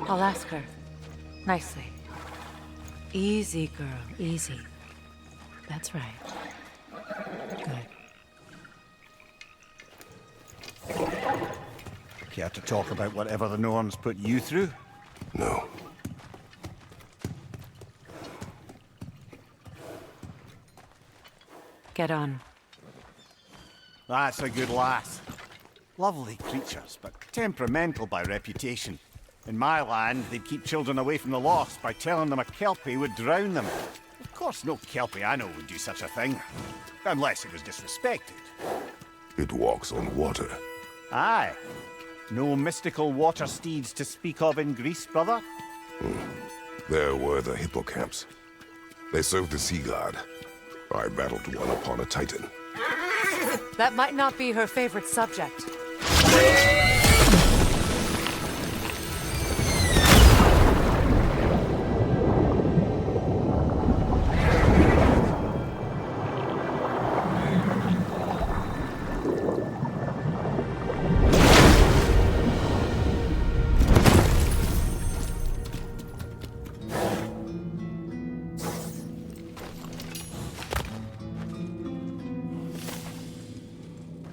I'll ask her. Nicely. Easy, girl, easy. That's right. Good. Care to talk about whatever the Norns put you through? No. Get on. That's a good lass. Lovely creatures, but temperamental by reputation. In my land, they'd keep children away from the lost by telling them a Kelpie would drown them. Of course, no Kelpie I know would do such a thing. Unless it was disrespected. It walks on water. Aye. No mystical water steeds to speak of in Greece, brother? There were the hippocamps. They served the sea god. I battled one upon a titan. That might not be her favorite subject.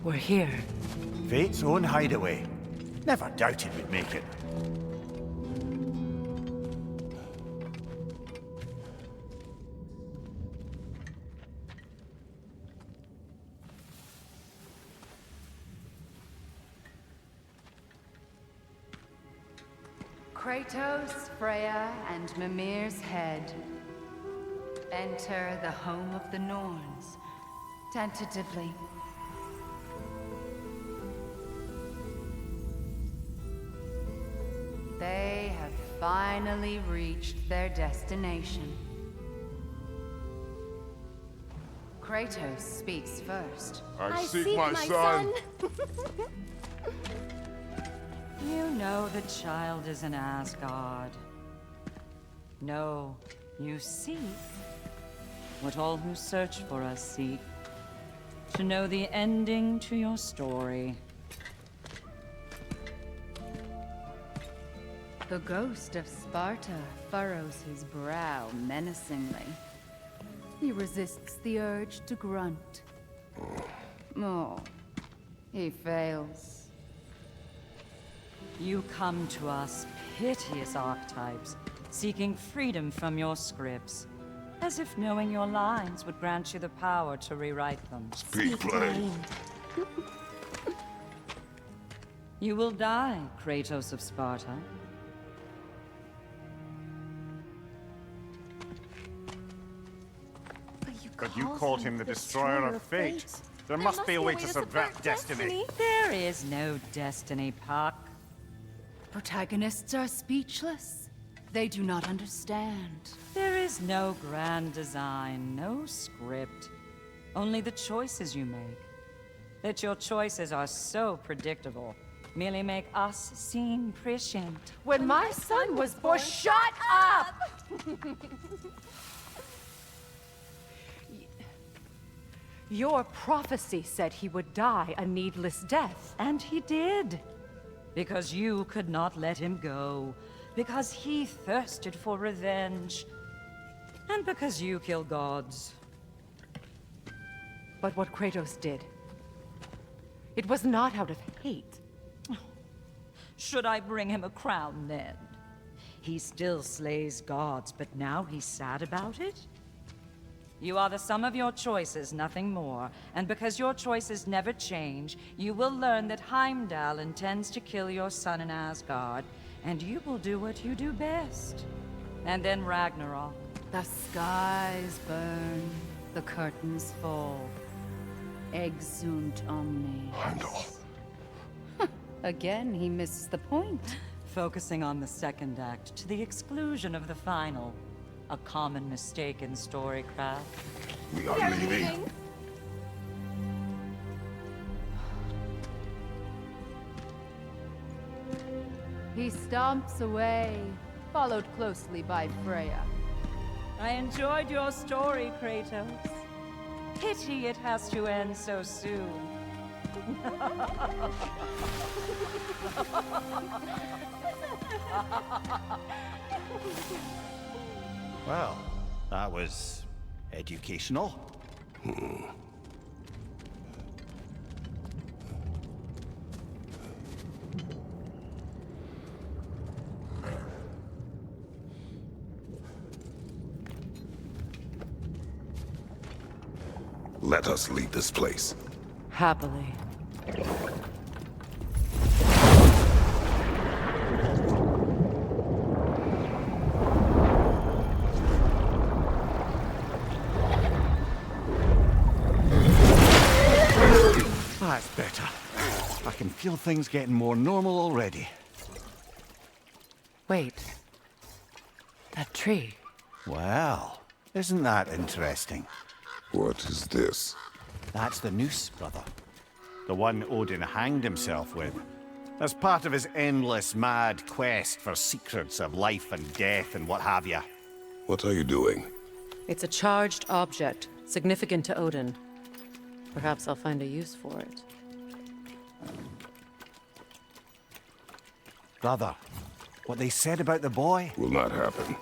We're here. Fate's own hideaway. Never doubted we'd make it. Kratos, Freya, and Mimir's head. Enter the home of the Norns, tentatively. They have finally reached their destination. Kratos speaks first. I seek my son. You know the child is in Asgard. No, you seek what all who search for us seek. To know the ending to your story. The ghost of Sparta furrows his brow menacingly. He resists the urge to grunt. Oh, he fails. You come to us, piteous archetypes, seeking freedom from your scripts, as if knowing your lines would grant you the power to rewrite them. Speak plain. You will die, Kratos of Sparta. But you called him the destroyer of fate. There must be a way to subvert destiny. There is no destiny, Puck. Protagonists are speechless. They do not understand. There is no grand design, no script. Only the choices you make. That your choices are so predictable, merely make us seem prescient. When my son was born, shut up! Your prophecy said he would die a needless death. And he did. Because you could not let him go. Because he thirsted for revenge. And because you kill gods. But what Kratos did, it was not out of hate. Should I bring him a crown then? He still slays gods, but now he's sad about it? You are the sum of your choices, nothing more. And because your choices never change, you will learn that Heimdall intends to kill your son in Asgard, and you will do what you do best. And then Ragnarok. The skies burn, the curtains fall. Exunt omnes. Heimdall. Again, he misses the point. Focusing on the second act to the exclusion of the final. A common mistake in storycraft. We are leaving. He stomps away, followed closely by Freya. I enjoyed your story, Kratos. Pity it has to end so soon. Well, that was educational. Let us leave this place. Happily. That's better. I can feel things getting more normal already. Wait. That tree. Well, isn't that interesting? What is this? That's the noose, brother. The one Odin hanged himself with. As part of his endless, mad quest for secrets of life and death and what have you. What are you doing? It's a charged object, significant to Odin. Perhaps I'll find a use for it. Brother, what they said about the boy? Will not happen.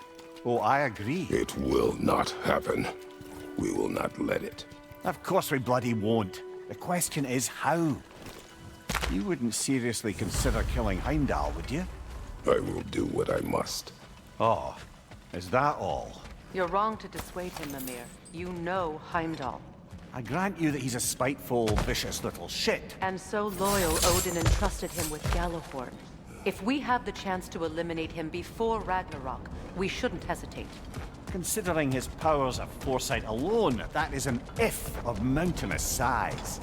Oh, I agree. It will not happen. We will not let it. Of course we bloody won't. The question is how. You wouldn't seriously consider killing Heimdall, would you? I will do what I must. Oh, is that all? You're wrong to dissuade him, Mimir. You know Heimdall. I grant you that he's a spiteful, vicious little shit. And so loyal, Odin entrusted him with Gjallarhorn. If we have the chance to eliminate him before Ragnarok, we shouldn't hesitate. Considering his powers of foresight alone, that is an if of mountainous size.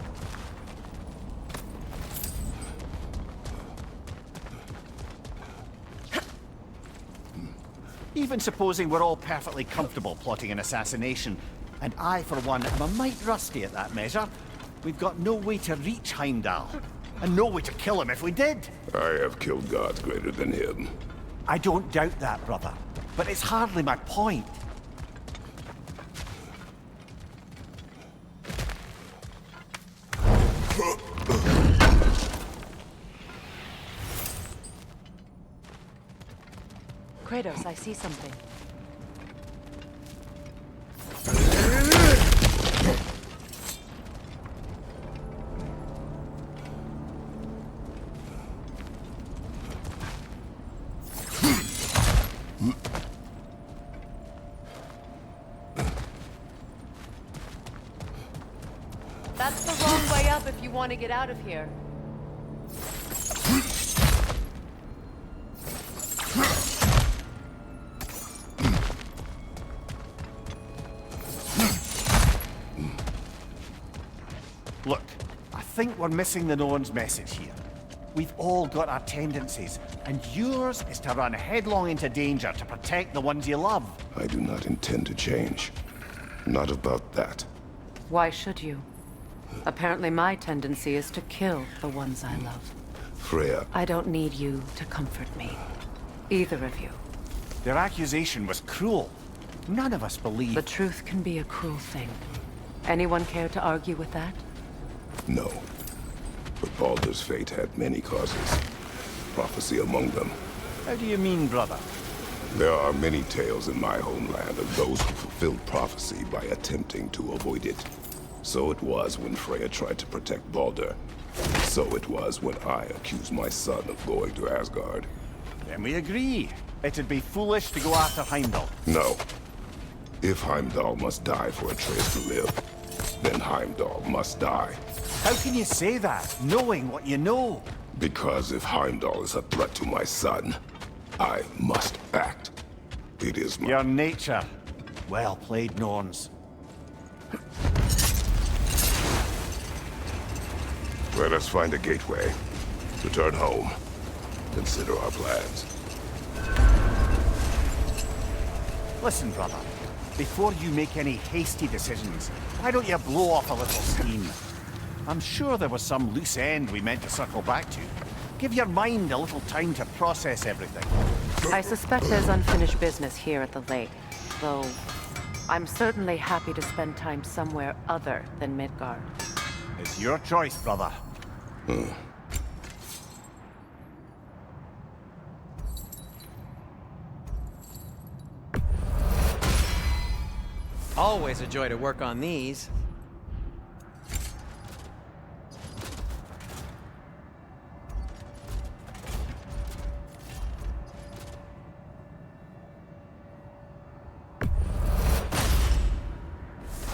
Even supposing we're all perfectly comfortable plotting an assassination, and I, for one, am a mite rusty at that measure, we've got no way to reach Heimdall, and no way to kill him if we did. I have killed gods greater than him. I don't doubt that, brother, but it's hardly my point. Kratos, I see something. That's the wrong way up if you want to get out of here. Look, I think we're missing the Norn's message here. We've all got our tendencies, and yours is to run headlong into danger to protect the ones you love. I do not intend to change. Not about that. Why should you? Apparently my tendency is to kill the ones I love. Freya, I don't need you to comfort me. Either of you. Their accusation was cruel. None of us believe. The truth can be a cruel thing. Anyone care to argue with that? no. But Baldur's fate had many causes. Prophecy among them. How do you mean, brother? There are many tales in my homeland of those who fulfilled prophecy by attempting to avoid it. So it was when Freya tried to protect Baldur. So it was when I accused my son of going to Asgard. Then we agree. It'd be foolish to go after Heimdall. No. If Heimdall must die for Atreus to live, then Heimdall must die. How can you say that, knowing what you know? Because if Heimdall is a threat to my son, I must act. It is my... Your nature. Well played, Norns. Let us find a gateway. Return home. Consider our plans. Listen, brother. Before you make any hasty decisions, why don't you blow off a little steam? I'm sure there was some loose end we meant to circle back to. Give your mind a little time to process everything. I suspect there's unfinished business here at the lake, though I'm certainly happy to spend time somewhere other than Midgard. It's your choice, brother. Always a joy to work on these.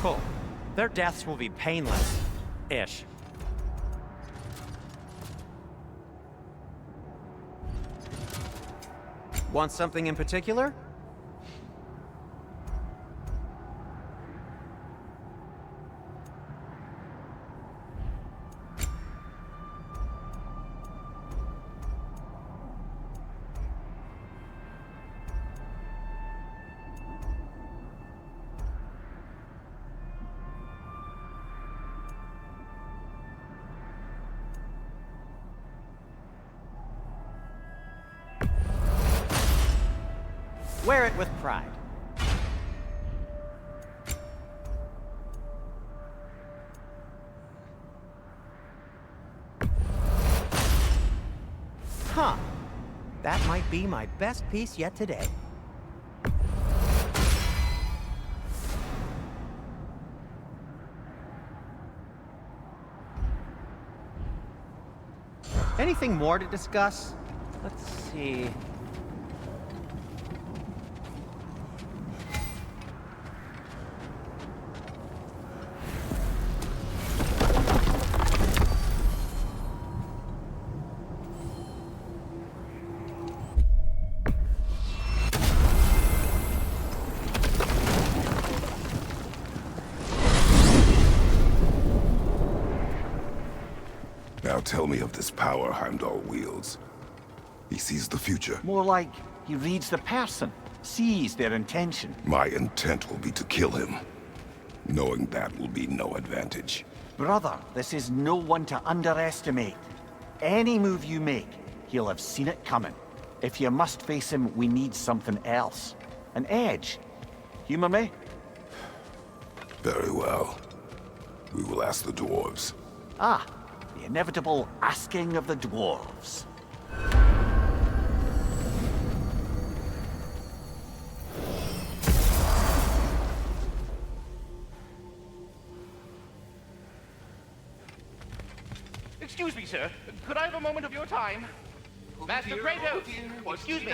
Cool. Their deaths will be painless-ish. Want something in particular? Wear it with pride. Huh. That might be my best piece yet today. Anything more to discuss? Let's see. Now tell me of this power Heimdall wields. He sees the future. More like he reads the person, sees their intention. My intent will be to kill him. Knowing that will be no advantage. Brother, this is no one to underestimate. Any move you make, he'll have seen it coming. If you must face him, we need something else. An edge. Humor me? Very well. We will ask the dwarves. Ah, the inevitable asking of the dwarves. Excuse me, sir. Could I have a moment of your time? Master Kratos! Excuse me.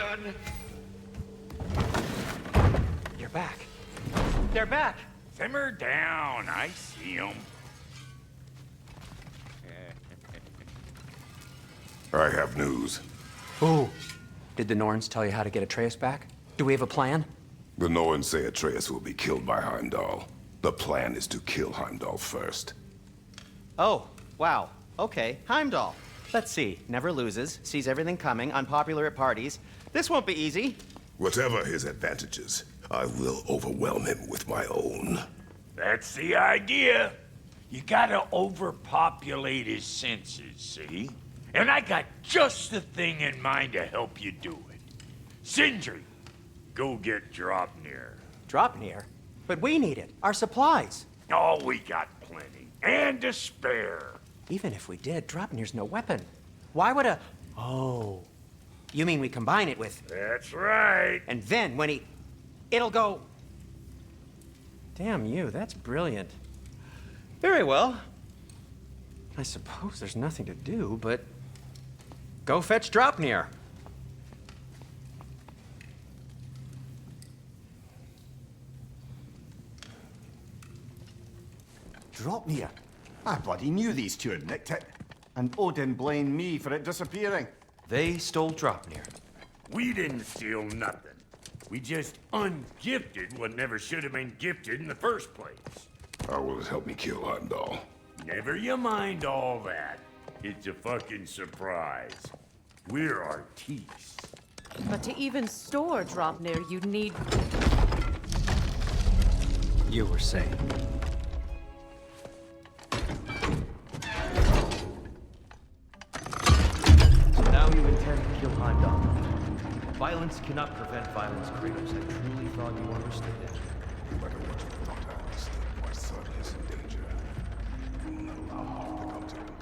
You're back. They're back. Simmer down. I see 'em. I have news. Ooh. Did the Norns tell you how to get Atreus back? Do we have a plan? The Norns say Atreus will be killed by Heimdall. The plan is to kill Heimdall first. Oh, wow. Okay, Heimdall. Let's see. Never loses, sees everything coming, unpopular at parties. This won't be easy. Whatever his advantages, I will overwhelm him with my own. That's the idea. You gotta overpopulate his senses, see? And I got just the thing in mind to help you do it. Sindri, go get Draupnir. Draupnir? But we need it. Our supplies. Oh, we got plenty. And to spare. Even if we did, Draupnir's no weapon. Why would a... Oh. You mean we combine it with... That's right. And then when he... It'll go... Damn you, that's brilliant. Very well. I suppose there's nothing to do, but... Go fetch Draupnir. Draupnir? I bloody knew these two had nicked it. And Odin blamed me for it disappearing. They stole Draupnir. We didn't steal nothing. We just ungifted what never should have been gifted in the first place. How will it help me kill Heimdall? Never you mind all that. It's a fucking surprise. We're artistes. But to even store Draupnir, you'd need... You were saying. So now you intend to kill Heimdall. Violence cannot prevent violence, Kratos. I truly thought you understood it. No matter what you thought I understood, my son is in danger. I will not allow harm to come to him.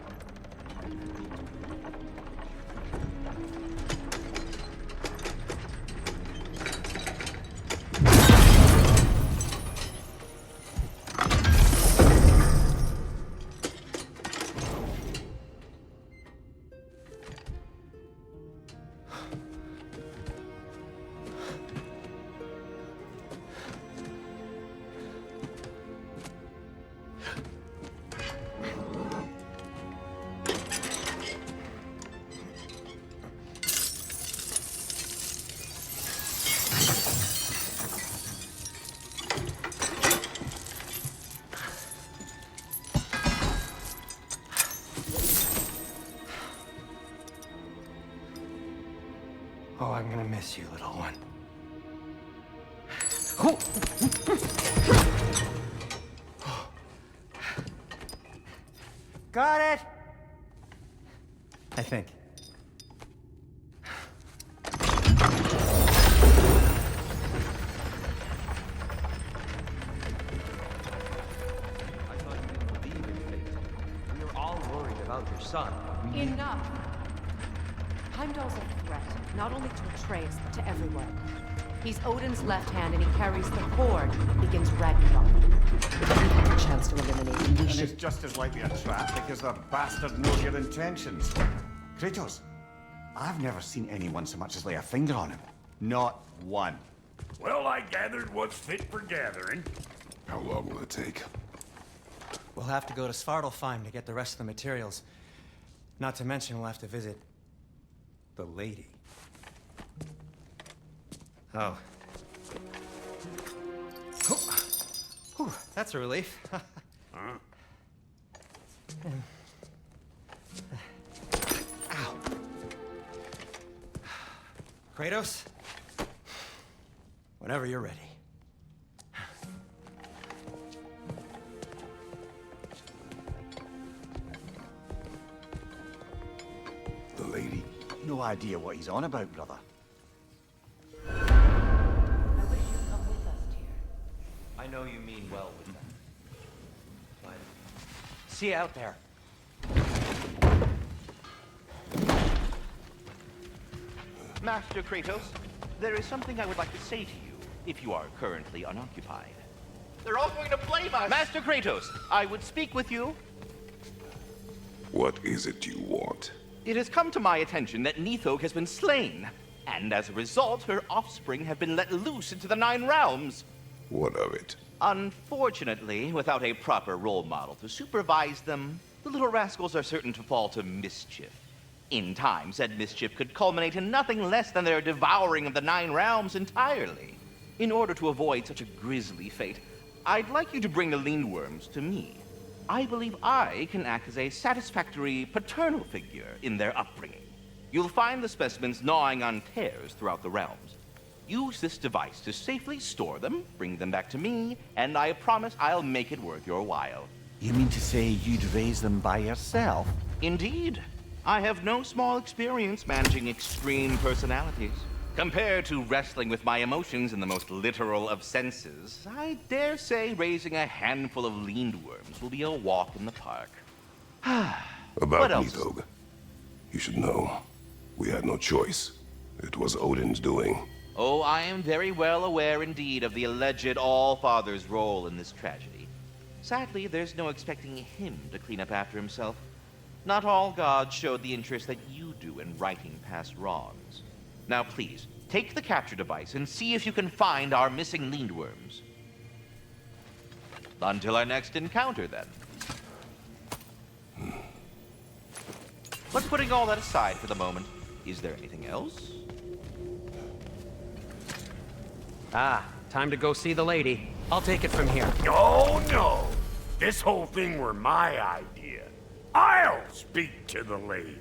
miss you, little one. Got it! I think. Your son. Enough! Heimdall's a threat, not only to Atreus, but to everyone. He's Odin's left hand, and he carries the horde that begins Ragnarok. If we have a chance to eliminate him, we And should... it's just as likely a trap because the bastard knows your intentions. Kratos, I've never seen anyone so much as lay a finger on him. Not one. Well, I gathered what's fit for gathering. How long will it take? We'll have to go to Svartalfheim to get the rest of the materials. Not to mention we'll have to visit the lady. Oh. Whew, that's a relief. Ow. Kratos? Whenever you're ready. The lady? No idea what he's on about, brother. I wish you'd come with us, dear. I know you mean well with them. But See you out there. Master Kratos, there is something I would like to say to you, if you are currently unoccupied. They're all going to blame us! Master Kratos, I would speak with you. What is it you want? It has come to my attention that Nithog has been slain, and as a result, her offspring have been let loose into the Nine Realms. What of it? Unfortunately, without a proper role model to supervise them, the little rascals are certain to fall to mischief. In time, said mischief could culminate in nothing less than their devouring of the Nine Realms entirely. In order to avoid such a grisly fate, I'd like you to bring the Lindworms to me. I believe I can act as a satisfactory paternal figure in their upbringing. You'll find the specimens gnawing on tears throughout the realms. Use this device to safely store them, bring them back to me, and I promise I'll make it worth your while. You mean to say you'd raise them by yourself? Indeed. I have no small experience managing extreme personalities. Compared to wrestling with my emotions in the most literal of senses, I dare say raising a handful of Lindworms will be a walk in the park. About What else? Nithog. You should know. We had no choice. It was Odin's doing. Oh, I am very well aware indeed of the alleged All-Father's role in this tragedy. Sadly, there's no expecting him to clean up after himself. Not all gods showed the interest that you do in righting past wrongs. Now please, take the capture device and see if you can find our missing Lindworms. Until our next encounter, then. But putting all that aside for the moment, is there anything else? Ah, time to go see the lady. I'll take it from here. No, no. This whole thing were my idea. I'll speak to the lady.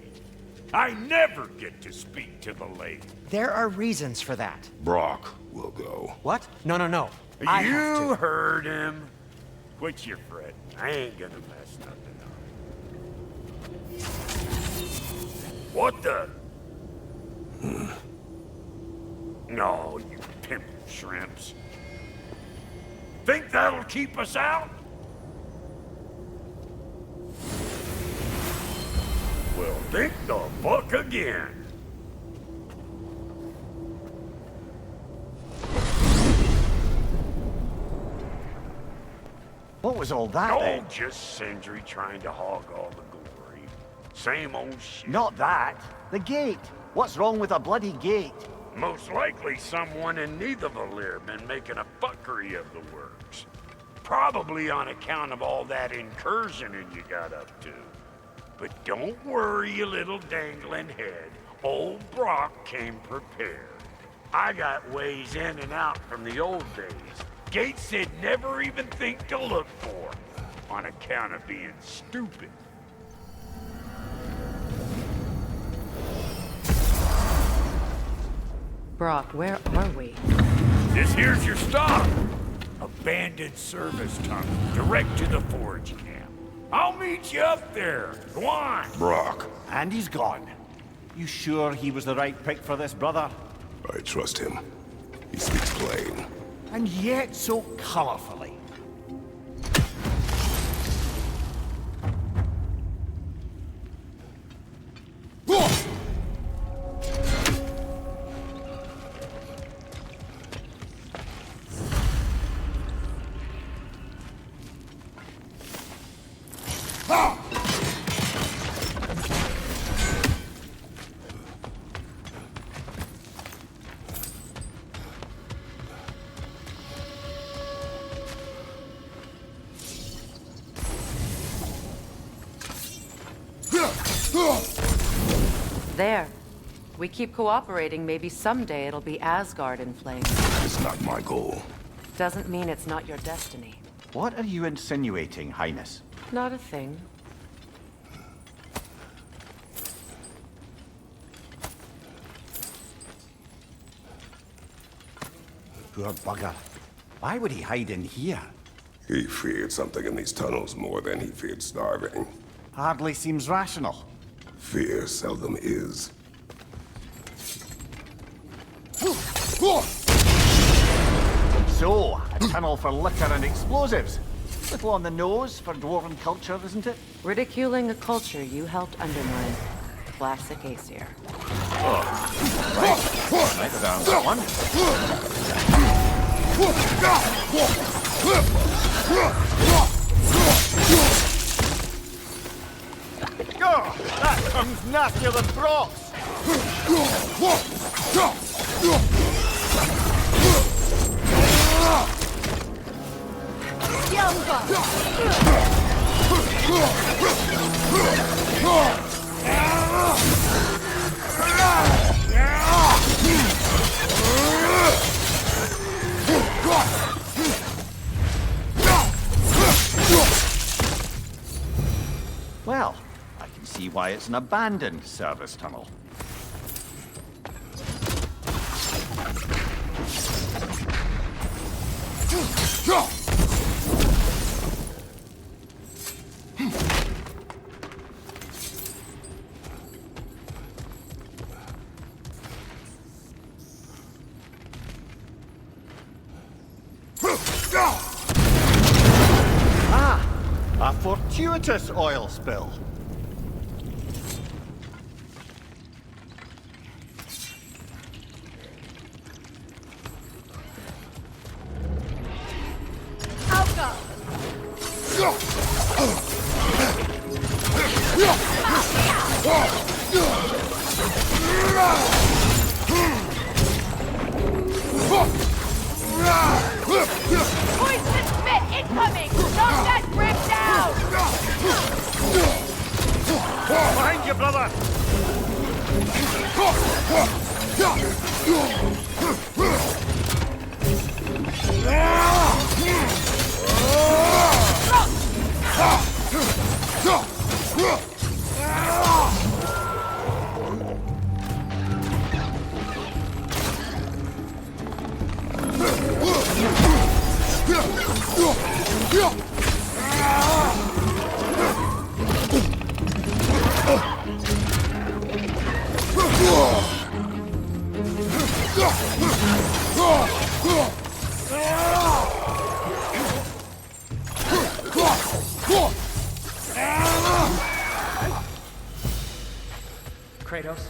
I never get to speak to the lady. There are reasons for that. Brok will go. What? No, no, no. I have You to. heard him. Quit your fretting. I ain't gonna mess nothing up. What the? No, you pimp shrimps. Think that'll keep us out? Well, think the fuck again. What was all that then? Oh, just Sindri trying to hog all the glory. Same old shit. Not that. The gate. What's wrong with a bloody gate? Most likely someone in Nidavellir been making a fuckery of the works. Probably on account of all that incursioning you got up to. But don't worry, you little dangling head. Old Brok came prepared. I got ways in and out from the old days. Gates they'd never even think to look for, on account of being stupid. Brok, where are we? This here's your stop. Abandoned service tunnel, direct to the forge camp. I'll meet you up there. Go on. Brok, And he's gone. You sure he was the right pick for this, brother? I trust him. He speaks plain. And yet so colorfully. There. We keep cooperating, maybe someday it'll be Asgard in flames. It's not my goal. Doesn't mean it's not your destiny. What are you insinuating, Highness? Not a thing. Poor bugger. Why would he hide in here? He feared something in these tunnels more than he feared starving. Hardly seems rational. Fear seldom is. So, a tunnel for liquor and explosives. Little on the nose for dwarven culture, isn't it? Ridiculing a culture you helped undermine. Classic Æsir. Right around that one. Oh, that tongue's nastier than Brok's! Well, I can see why it's an abandoned service tunnel. A fortuitous oil spill. Poison spit incoming! Knock that brick down! Behind you, brother! Kratos?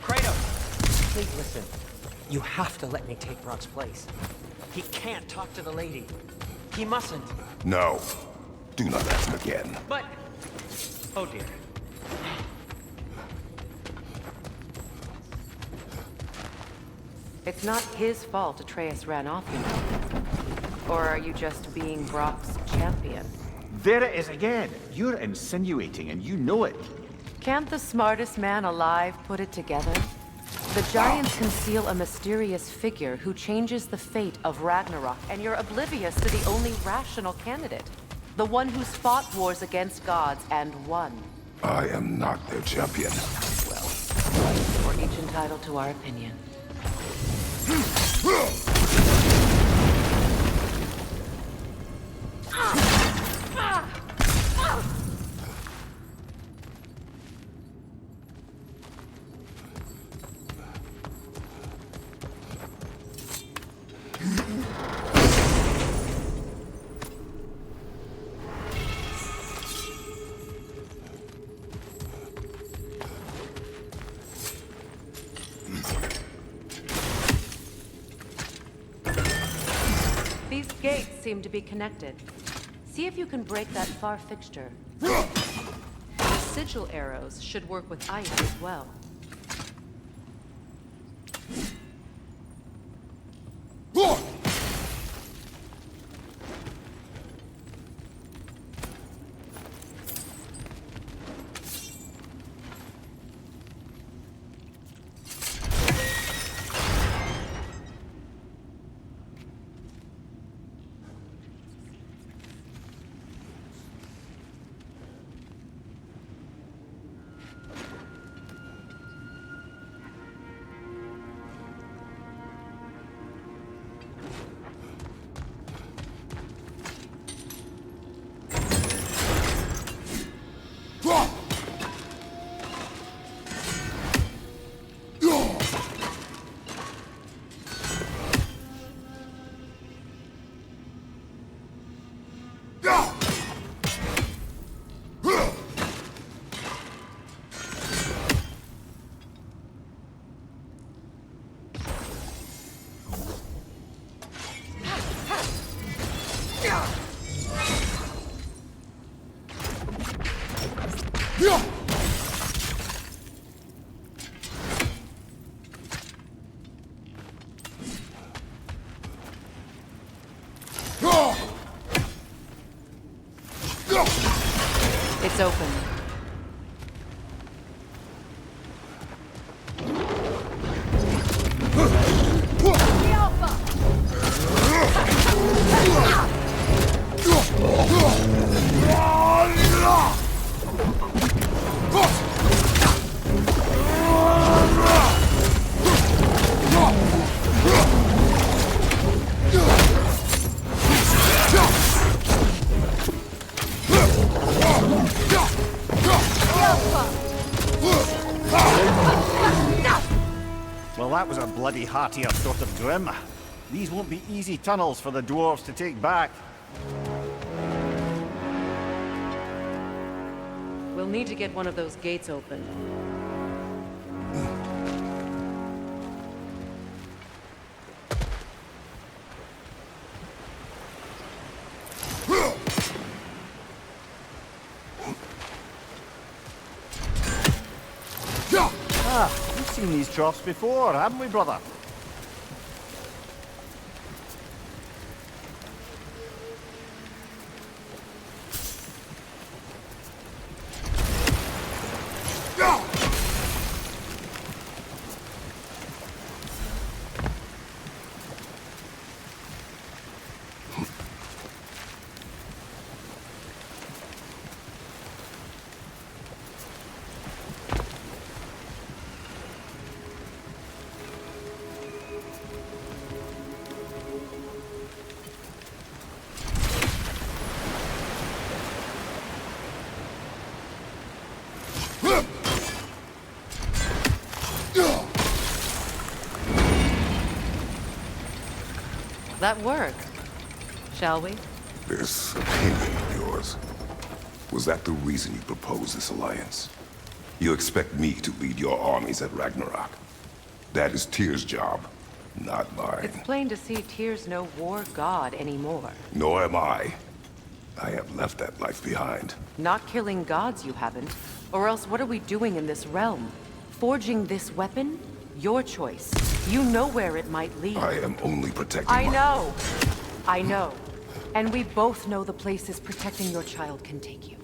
Kratos! Please listen. You have to let me take Brok's place. He can't talk to the lady. He mustn't. No. Do not ask again. But... Oh dear. It's not his fault Atreus ran off, you know. Or are you just being Brok's champion? There it is again. You're insinuating and you know it. Can't the smartest man alive put it together? The giants conceal a mysterious figure who changes the fate of Ragnarok, and you're oblivious to the only rational candidate. The one who's fought wars against gods and won. I am not their champion. Well, we're each entitled to our opinion. These gates seem to be connected. See if you can break that far fixture. The sigil arrows should work with ice as well. It's open. Well, that was a bloody heartier sort of grim. These won't be easy tunnels for the dwarves to take back. We'll need to get one of those gates open. We've seen these troughs before, haven't we, brother? That work, shall we? This opinion of yours, was that the reason you proposed this alliance? You expect me to lead your armies at Ragnarok? That is Tyr's job, not mine. It's plain to see Tyr's no war god anymore. Nor am I. I have left that life behind. Not killing gods, you haven't. Or else what are we doing in this realm? Forging this weapon? Your choice. You know where it might lead. I am only protecting I know. I know. And we both know the places protecting your child can take you.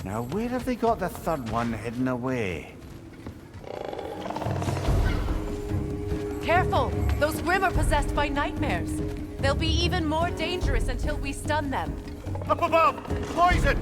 Now, where have they got the third one hidden away? Careful! Those Grim are possessed by nightmares. They'll be even more dangerous until we stun them. Up above! Poison!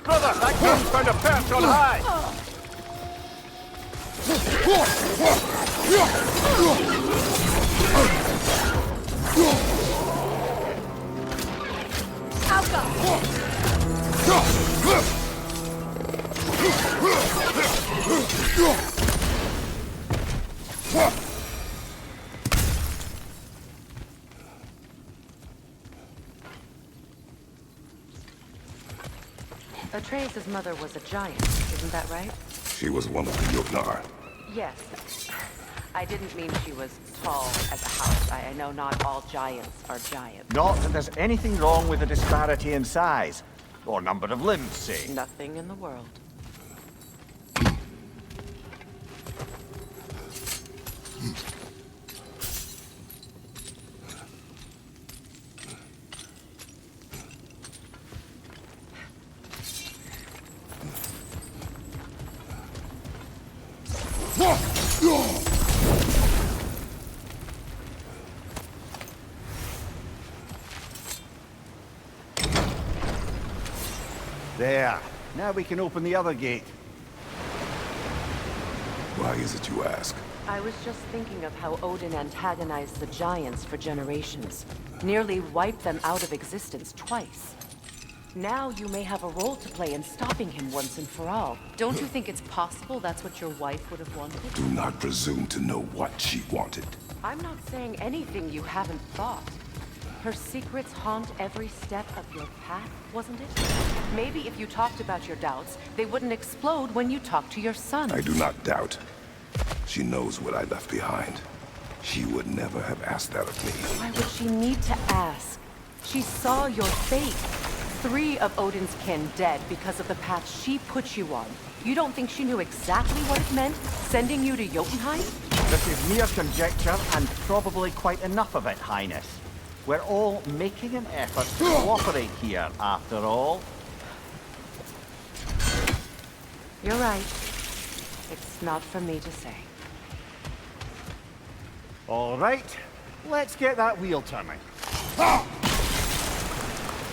Brother, that gun's found a perch on high! Atreus' mother was a giant, isn't that right? She was one of the Jotnar. Yes. I didn't mean she was tall as a house. I know not all giants are giants. Not that there's anything wrong with the disparity in size, or number of limbs, say. Nothing in the world. There. Now we can open the other gate. Why is it you ask? I was just thinking of how Odin antagonized the giants for generations. Nearly wiped them out of existence twice. Now you may have a role to play in stopping him once and for all. Don't you think it's possible that's what your wife would have wanted? Do not presume to know what she wanted. I'm not saying anything you haven't thought. Her secrets haunt every step of your path, wasn't it? Maybe if you talked about your doubts, they wouldn't explode when you talked to your son. I do not doubt. She knows what I left behind. She would never have asked that of me. Why would she need to ask? She saw your fate. 3 of Odin's kin dead because of the path she put you on. You don't think she knew exactly what it meant, sending you to Jotunheim? This is mere conjecture, and probably quite enough of it, Highness. We're all making an effort to cooperate here, after all. You're right. It's not for me to say. All right, let's get that wheel turning.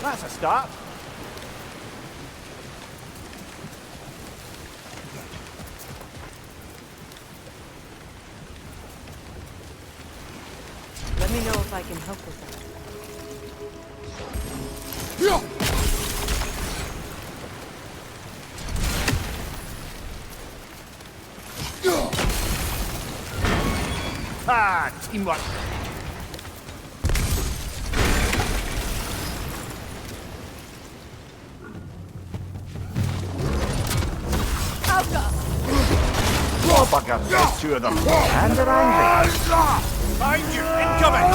That's a start. Let me know if I can help with that. teamwork. Oh, bugger, there's two of them. And they're angry. Find you! Incoming!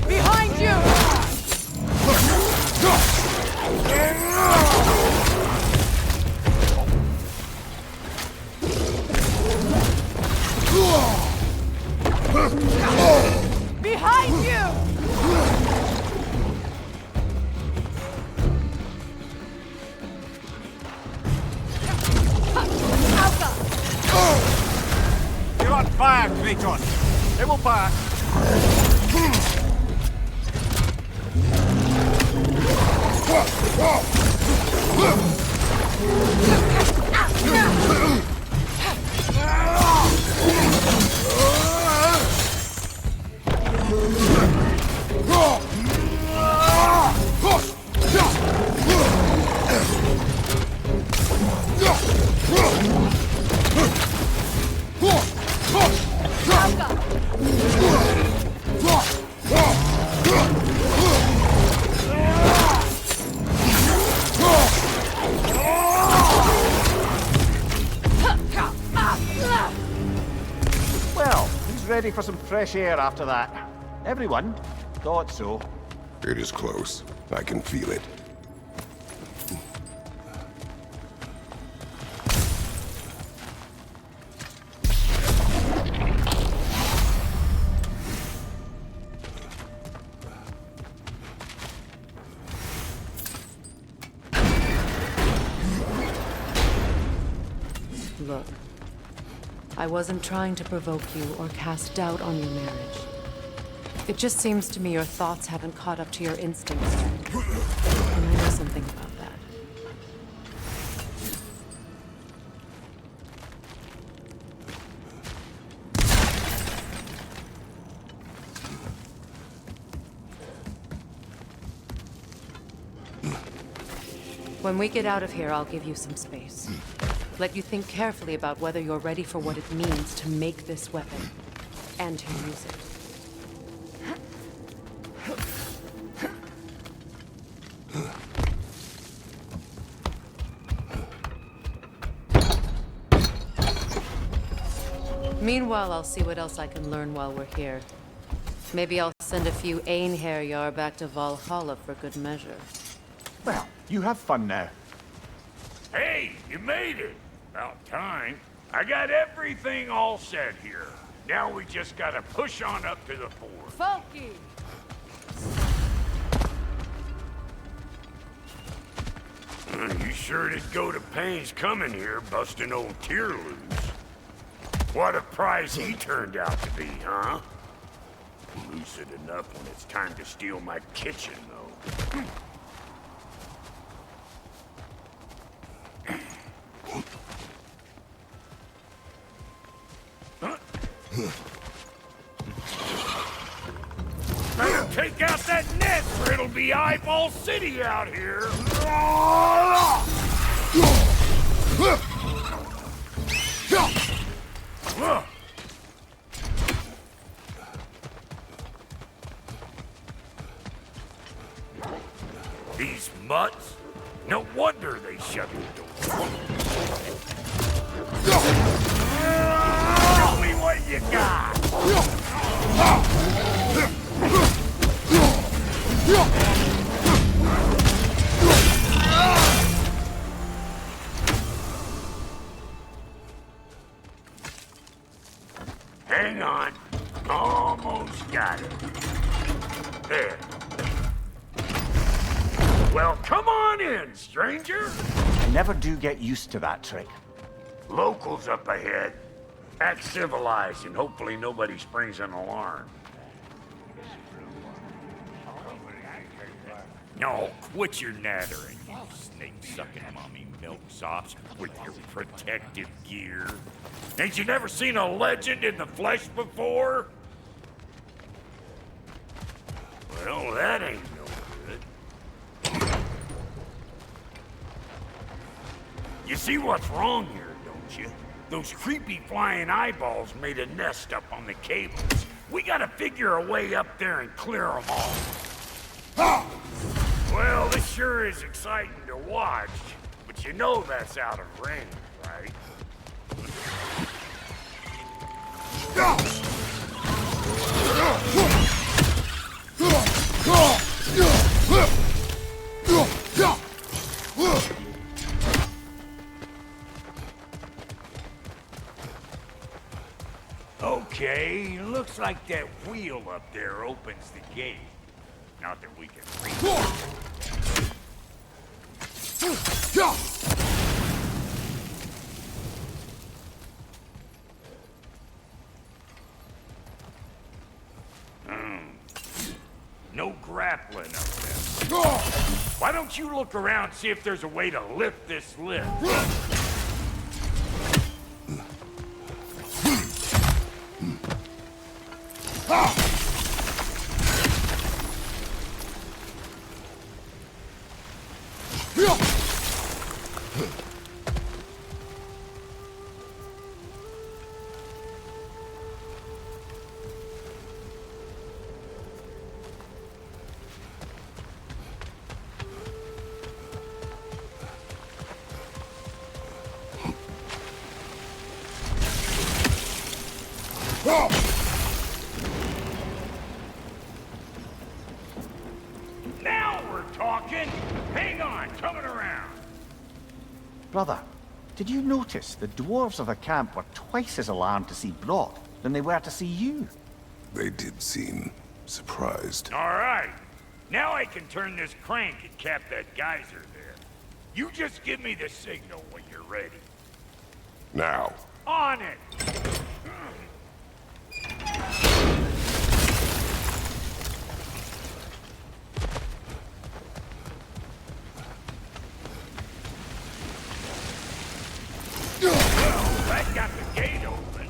Behind you! Behind you! You're on fire, Kratos. They will back. Well, he's ready for some fresh air after that. Everyone thought so. It is close. I can feel it. Look, I wasn't trying to provoke you or cast doubt on your marriage. It just seems to me your thoughts haven't caught up to your instincts yet. And I know something about that. When we get out of here, I'll give you some space. Let you think carefully about whether you're ready for what it means to make this weapon, and to use it. Meanwhile, I'll see what else I can learn while we're here. Maybe I'll send a few Einherjar back to Valhalla for good measure. Well, you have fun now. Hey, you made it. About time. I got everything all set here. Now we just gotta push on up to the fort. Funky! You sure did go to pains coming here, busting old Tyr loose. What a prize he turned out to be, huh? Lucid enough when it's time to steal my kitchen, though. Better take out that net, or it'll be Eyeball City out here. These mutts? No wonder they shut the door. Show me what you got! Hang on. Almost got it. There. Well, come on in, stranger. I never do get used to that trick. Locals up ahead. Act civilized and hopefully nobody springs an alarm. No, quit your nattering. snake-sucking mommy milksops with your protective gear. Ain't you never seen a legend in the flesh before? Well, that ain't no good. You see what's wrong here, don't you? Those creepy flying eyeballs made a nest up on the cables. We gotta figure a way up there and clear them all. Well, this sure is exciting to watch, but you know that's out of range, right? Okay, looks like that wheel up there opens the gate. Not that we can reach it. No grappling up there. Why don't you look around and see if there's a way to lift this lift? Now we're talking! Hang on, coming around! Brother, did you notice the dwarves of the camp were twice as alarmed to see Brok than they were to see you? They did seem surprised. All right. Now I can turn this crank and cap that geyser there. You just give me the signal when you're ready. Now. On it! Well, that got the gate open,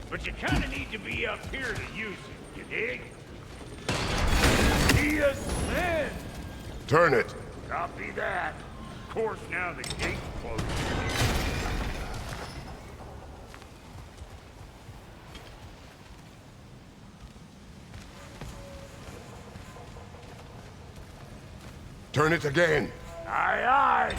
but you kind of need to be up here to use it, you dig? See us then! Turn it! Copy that. Of course, now the gate's closed. Turn it again! Aye, aye!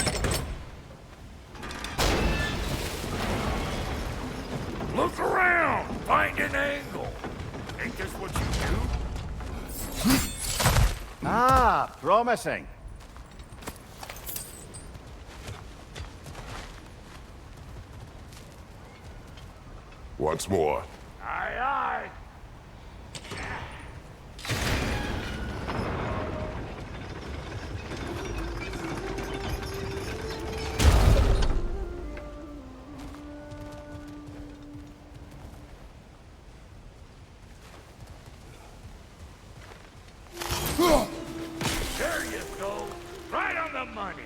Look around! Find an angle! Ain't this what you do? Ah, promising. Once more. Aye, aye! There you go. Right on the money.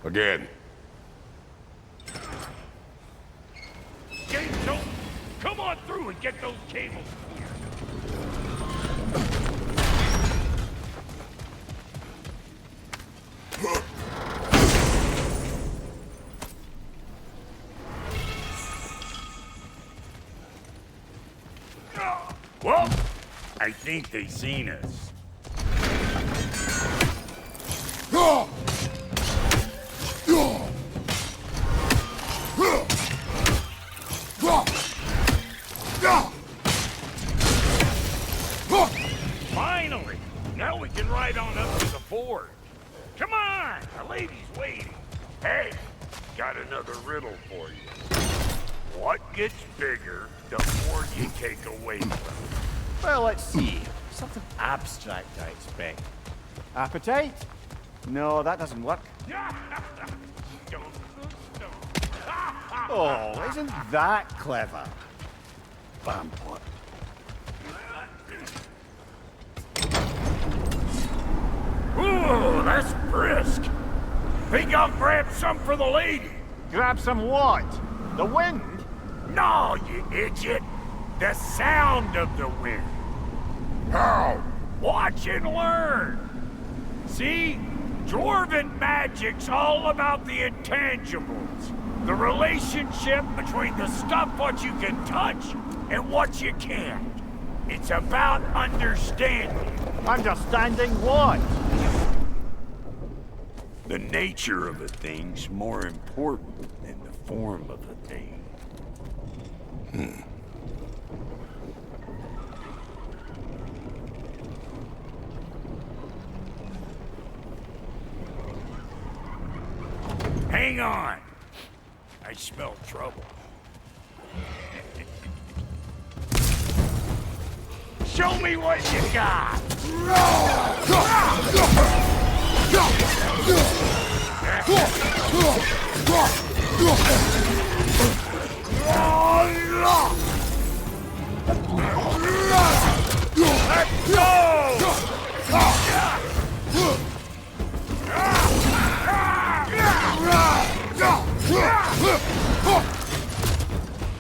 Again. Gate's open. Come on through and get those cables Well, I think they seen us. Finally! Now we can ride on up to the forge. Come on! The lady's waiting. Hey, got another riddle for you. What gets bigger the more you take away from it? Well, let's see. Something abstract, I expect. Appetite? No, that doesn't work. Oh, isn't that clever? Vampire. Think I'll grab some for the lady? Grab some what? The wind? No, you idiot! The sound of the wind. How? Watch and learn. See? Dwarven magic's all about the intangibles. The relationship between the stuff what you can touch and what you can't. It's about understanding. Understanding what? The nature of a thing's more important than the form of a thing. Hang on. I smell trouble. Show me what you got! Let's go!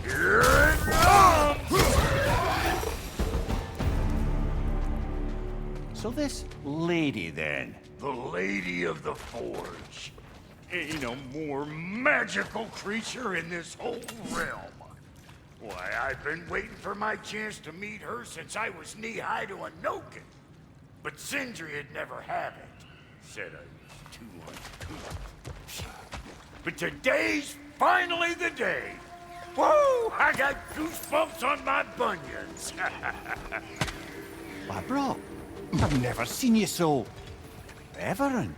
Here it comes! So this lady, then? The Lady of the Forge. Ain't a more magical creature in this whole realm. Why, I've been waiting for my chance to meet her since I was knee-high to a Noken. But Sindri had never had it. Said I was too uncouth. But today's finally the day. Whoa! I got goosebumps on my bunions. Why, Brok, I've never seen you so... reverent.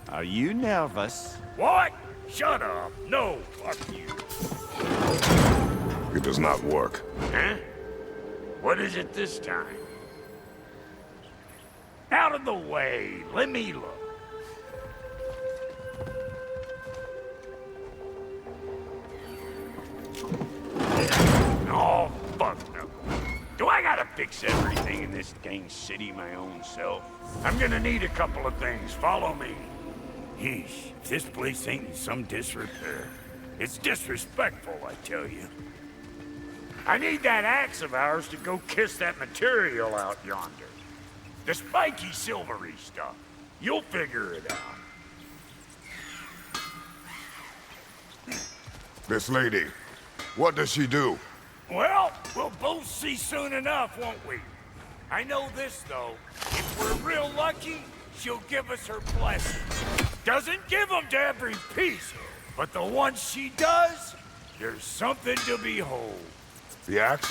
Are you nervous? What? Shut up. No, fuck you. It does not work. Huh? What is it this time? Out of the way. Let me look. Oh, fuck no. Do I gotta fix everything in this dang city my own self? I'm gonna need a couple of things. Follow me. Yeesh, if this place ain't in some disrepair. It's disrespectful, I tell you. I need that axe of ours to go kiss that material out yonder. The spiky silvery stuff. You'll figure it out. This lady, what does she do? Well, we'll both see soon enough, won't we? I know this, though. If we're real lucky, she'll give us her blessing. Doesn't give them to every piece, but the ones she does, there's something to behold. The axe?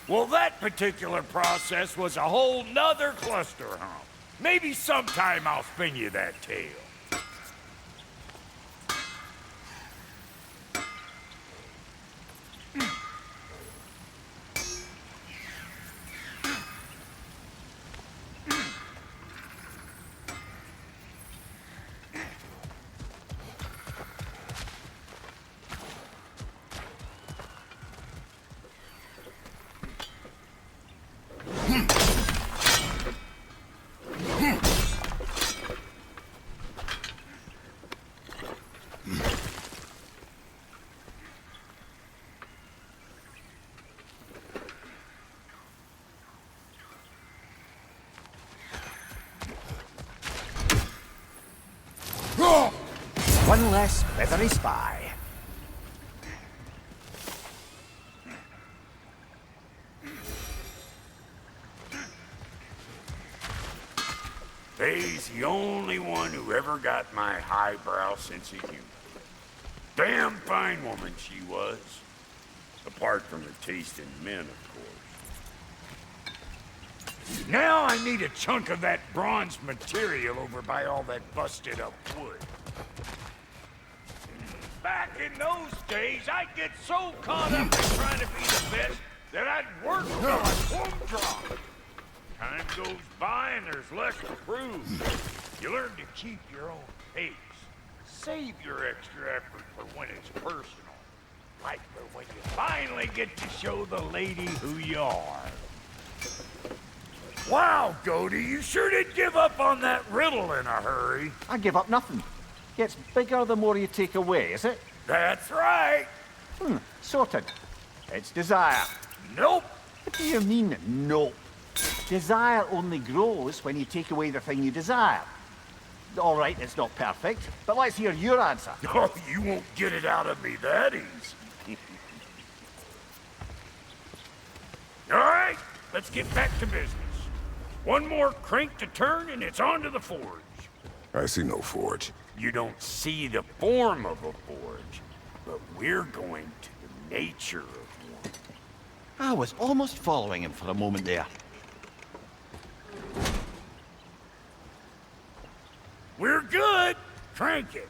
Well, that particular process was a whole nother cluster hump. Maybe sometime I'll spin you that tale. One less feathery spy. Faye's the only one who ever got my highbrow sense of humor. Damn fine woman she was. Apart from her taste in men, of course. Now I need a chunk of that bronze material over by all that busted up wood. Back in those days, I'd get so caught up in trying to be the best that I'd work till I plumb drop. Time goes by and there's less to prove. You learn to keep your own pace. Save your extra effort for when it's personal. Like for when you finally get to show the lady who you are. Wow, Goaty, you sure did give up on that riddle in a hurry. I give up nothing. Gets bigger the more you take away, is it? That's right. Sorted. It's desire. Nope. What do you mean, nope? Desire only grows when you take away the thing you desire. All right, it's not perfect, but let's hear your answer. Oh, you won't get it out of me that easy. All right, let's get back to business. One more crank to turn and it's on to the forge. I see no forge. You don't see the form of a forge, but we're going to the nature of one. I was almost following him for a moment there. We're good. Crank it.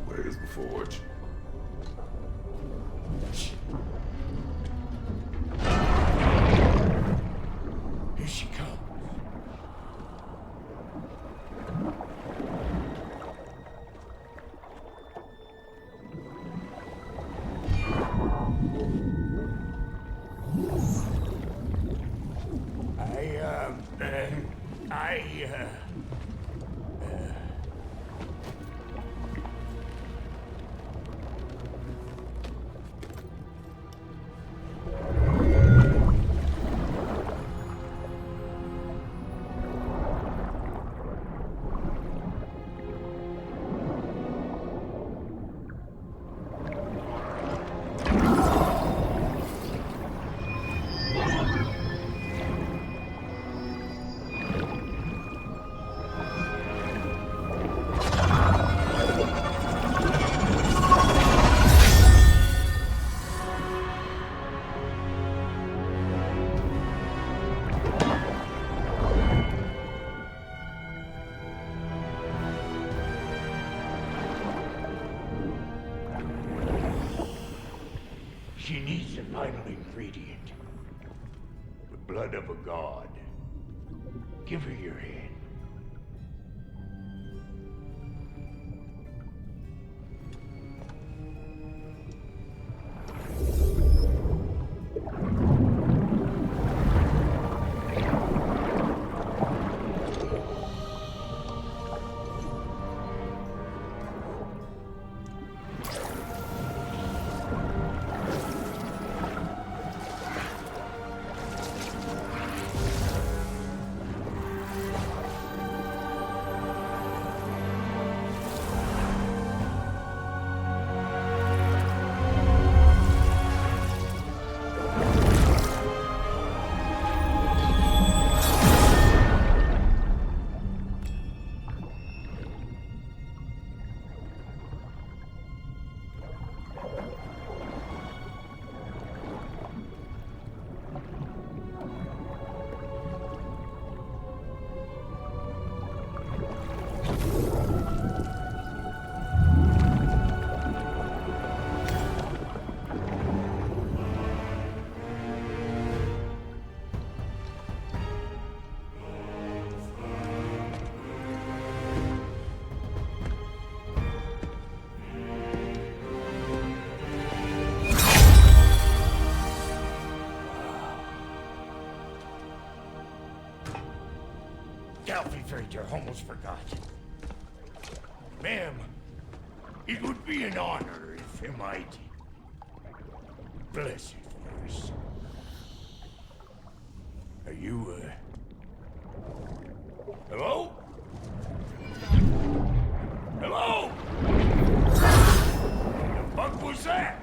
Where's the forge? Here she comes. She needs the final ingredient. The blood of a god. Give her your hand. Fimbulwinter, almost forgot. Ma'am, it would be an honor if you might bless it for us. Are you, hello? Hello? The fuck was that?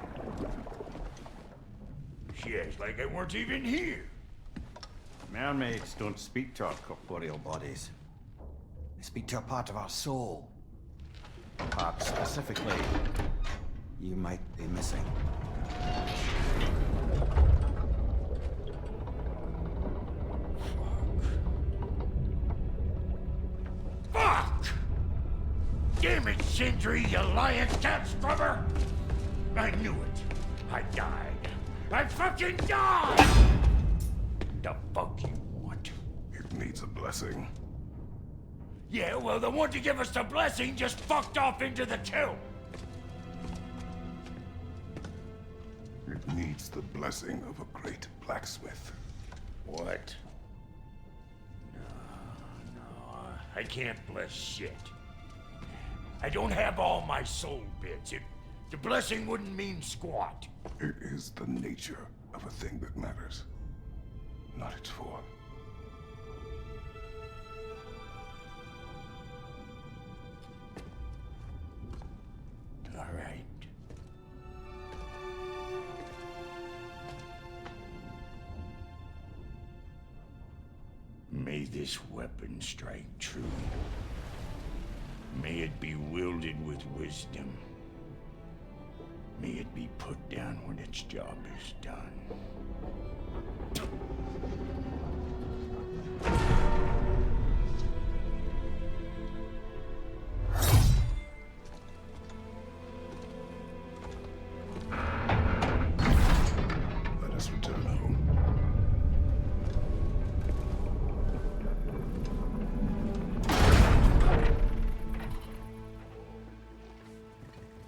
She acts like I weren't even here. Mermaids don't speak to our corporeal bodies. They speak to a part of our soul. A part specifically you might be missing. Fuck! Damn it, Sindri, you lying cat scrubber! I knew it. I died. I fucking died! The fuck you want? It needs a blessing. Yeah, well, the one to give us the blessing just fucked off into the tomb. It needs the blessing of a great blacksmith. What? No, I can't bless shit. I don't have all my soul bits. The blessing wouldn't mean squat. It is the nature of a thing that matters, not its form. All right. May this weapon strike true. May it be wielded with wisdom. May it be put down when its job is done. Let us return home.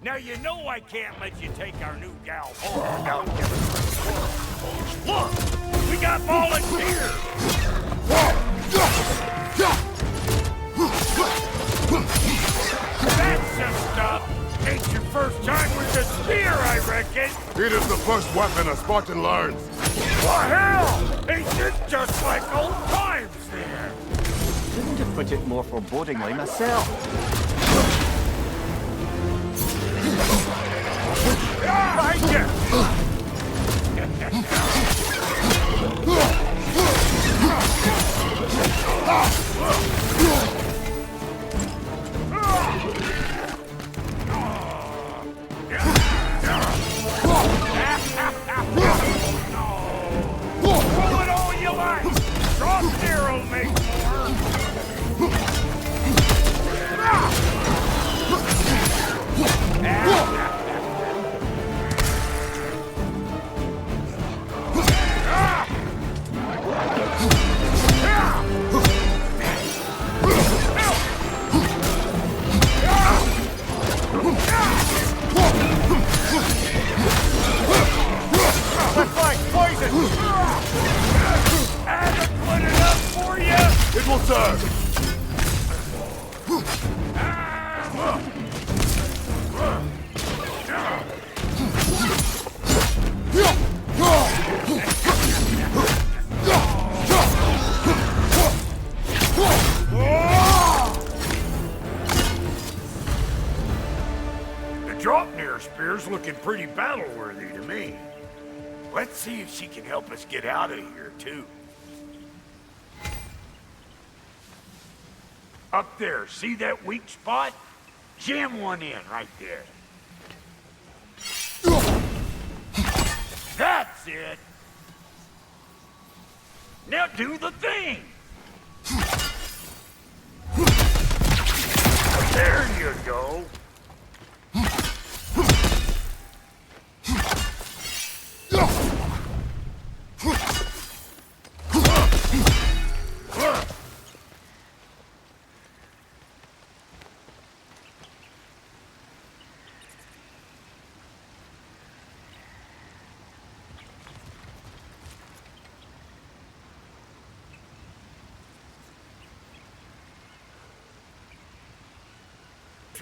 Now you know I can't let you take our new gal home without giving her. Look! We got volunteers! That's some stuff! Ain't your first time with the spear, I reckon! It is the first weapon a Spartan learns. For hell! Ain't this just like old times there? Couldn't have put it more forebodingly myself. Right there! Pull it all you like! Drop zero, make more! Adequate enough for you? It will serve. The Draupnir spear's looking pretty battle-worthy to me. Let's see if she can help us get out of here, too. Up there, see that weak spot? Jam one in right there. That's it! Now do the thing! There you go!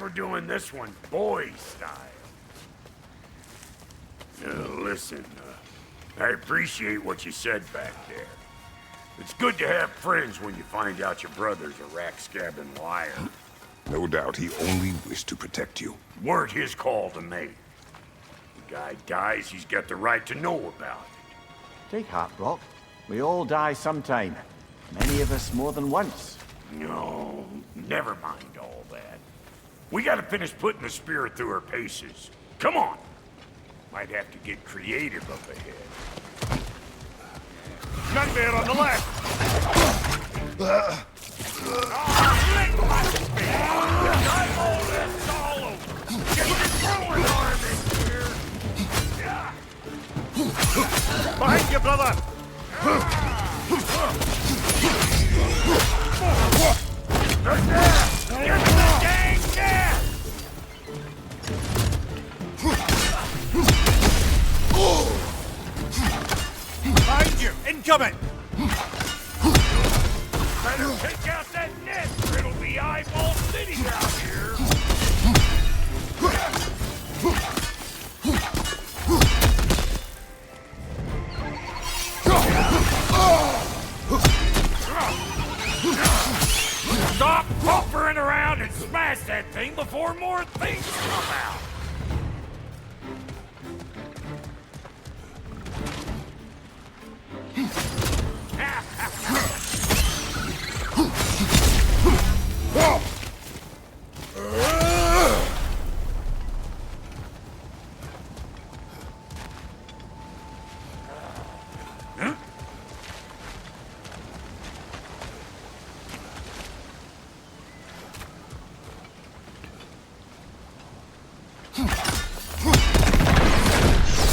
We're doing this one boy style. Listen, I appreciate what you said back there. It's good to have friends when you find out your brother's a rack-scabbing liar. No doubt he only wished to protect you. Weren't his call to make. The guy dies, he's got the right to know about it. Take heart, Brok. We all die sometime. Many of us more than once. No, never mind all that. We gotta finish putting the spear through her paces. Come on! Might have to get creative up ahead. Gunbear on the left! Lick my spear! I'm all this all over! Get your throwing arm in here! Behind you, brother! They're dead! Take out that net, or it'll be eyeball city out here. Stop buffering around and smash that thing before more things come out.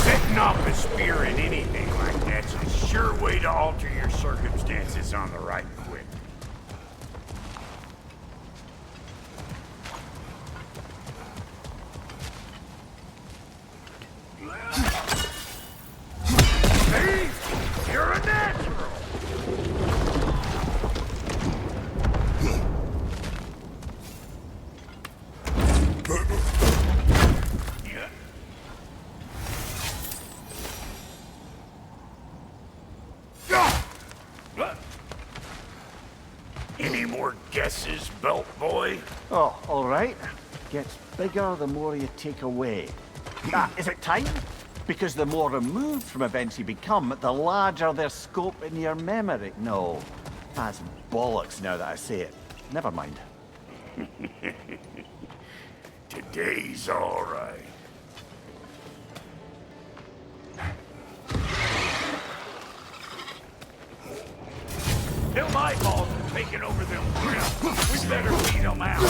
Setting off a spear in anything like that's a sure way to alter your circumstances on the right quick. See? You're a natural! Any more guesses, belt boy? Oh, all right. Gets bigger the more you take away. Is it time? Because the more removed from events you become, the larger their scope in your memory. No, that's bollocks now that I say it. Never mind. Today's all right. Them eyeballs are taking over them grips. We better beat them out.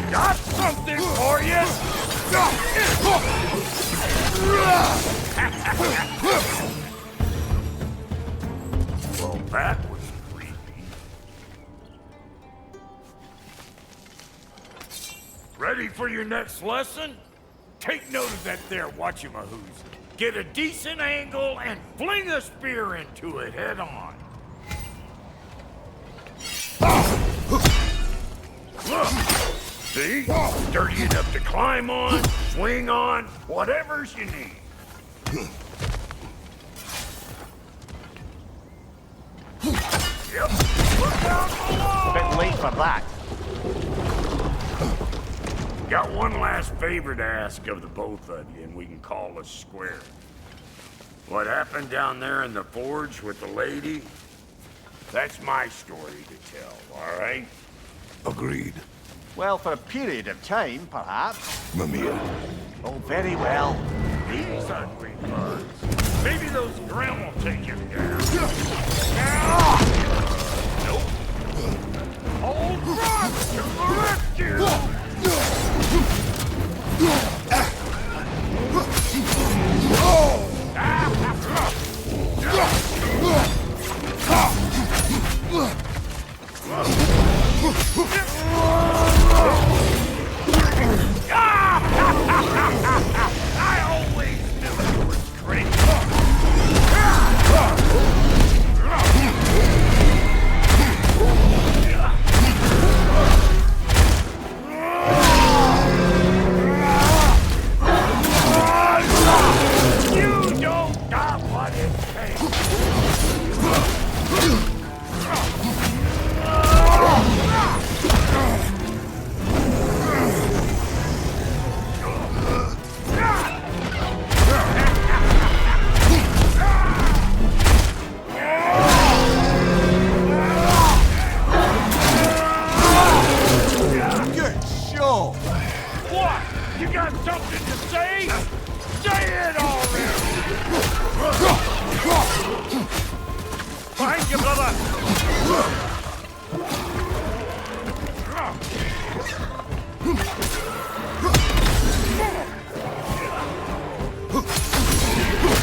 Got something for you! Well, that was creepy. Ready for your next lesson? Take note of that there whatchamahoos. Get a decent angle and fling a spear into it head on. Look! See? Sturdy enough to climb on, swing on, whatever's you need. Yep. Look out below! A bit late for that. Got one last favor to ask of the both of you, and we can call us square. What happened down there in the forge with the lady? That's my story to tell, all right? Agreed. Well, for a period of time, perhaps. Mimir. Oh, very well. These ugly birds. Maybe those Grim will take him down. Nope. Old Brok to the rescue! I always knew it was great. You don't got what it takes. Good show. What? You got something to say? Say it already! Behind you, brother!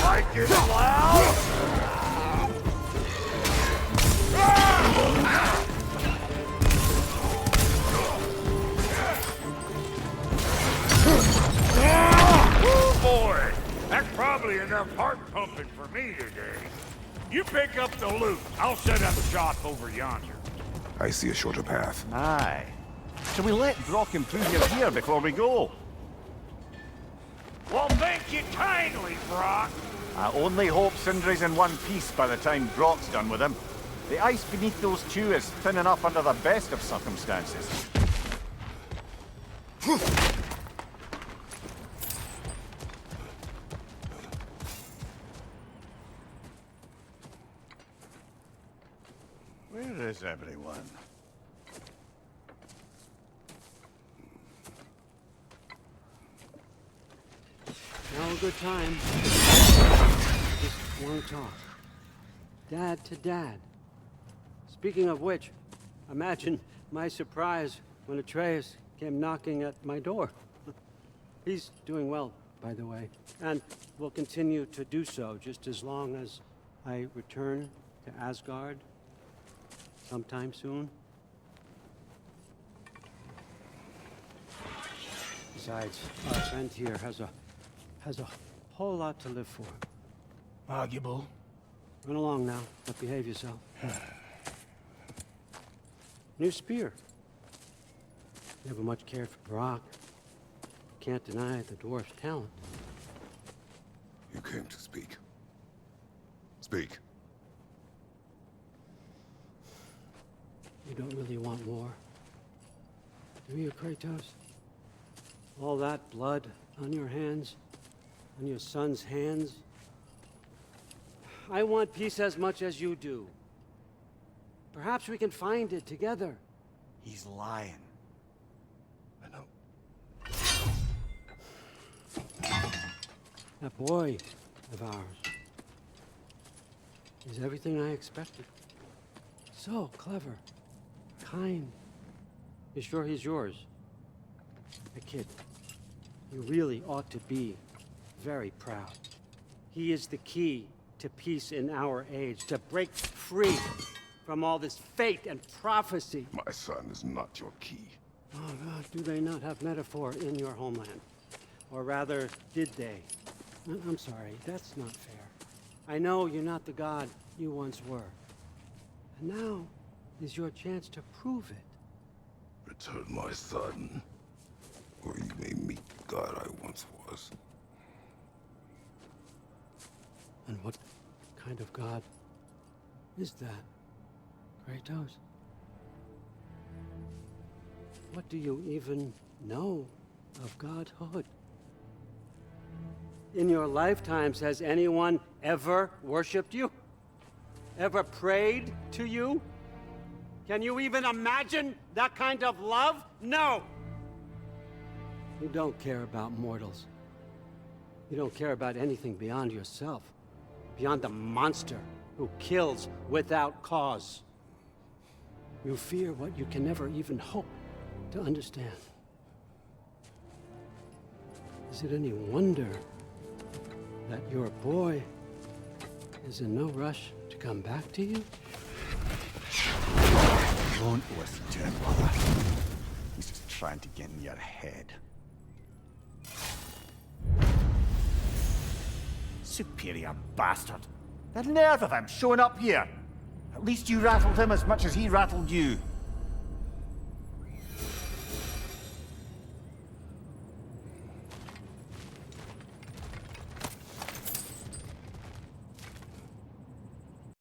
Like it loud? Oh boy! That probably nearly enough heart pumping for me today. You pick up the loot. I'll set up shop over yonder. I see a shorter path. Aye. Shall we let Brok improve your gear before we go? Well, thank you kindly, Brok. I only hope Sindri's in one piece by the time Brok's done with him. The ice beneath those two is thin enough under the best of circumstances. Where is everyone? Now a good time. Just want to talk. Dad to dad. Speaking of which, imagine my surprise when Atreus came knocking at my door. He's doing well, by the way, and will continue to do so just as long as I return to Asgard sometime soon. Besides, our friend here has a whole lot to live for. Arguable. Run along now, but behave yourself. New spear. Never much cared for Brok. Can't deny the dwarf's talent. You came to speak. Speak. You don't really want war, do you, Kratos? All that blood on your hands, on your son's hands. I want peace as much as you do. Perhaps we can find it together. He's lying. I know. That boy of ours is everything I expected. So clever, kind. You sure he's yours? A kid. You really ought to be very proud. He is the key to peace in our age, to break free from all this fate and prophecy. My son is not your key. Oh God, do they not have metaphor in your homeland? Or rather, did they? I'm sorry, that's not fair. I know you're not the god you once were. And now is your chance to prove it. Return my son, or you may meet the god I once was. And what kind of god is that, Kratos? What do you even know of godhood? In your lifetimes, has anyone ever worshipped you? Ever prayed to you? Can you even imagine that kind of love? No! You don't care about mortals. You don't care about anything beyond yourself. Beyond the monster who kills without cause. You fear what you can never even hope to understand. Is it any wonder that your boy is in no rush to come back to you? Don't listen to him, brother. He's just trying to get in your head. Superior bastard. The nerve of him showing up here. At least you rattled him as much as he rattled you.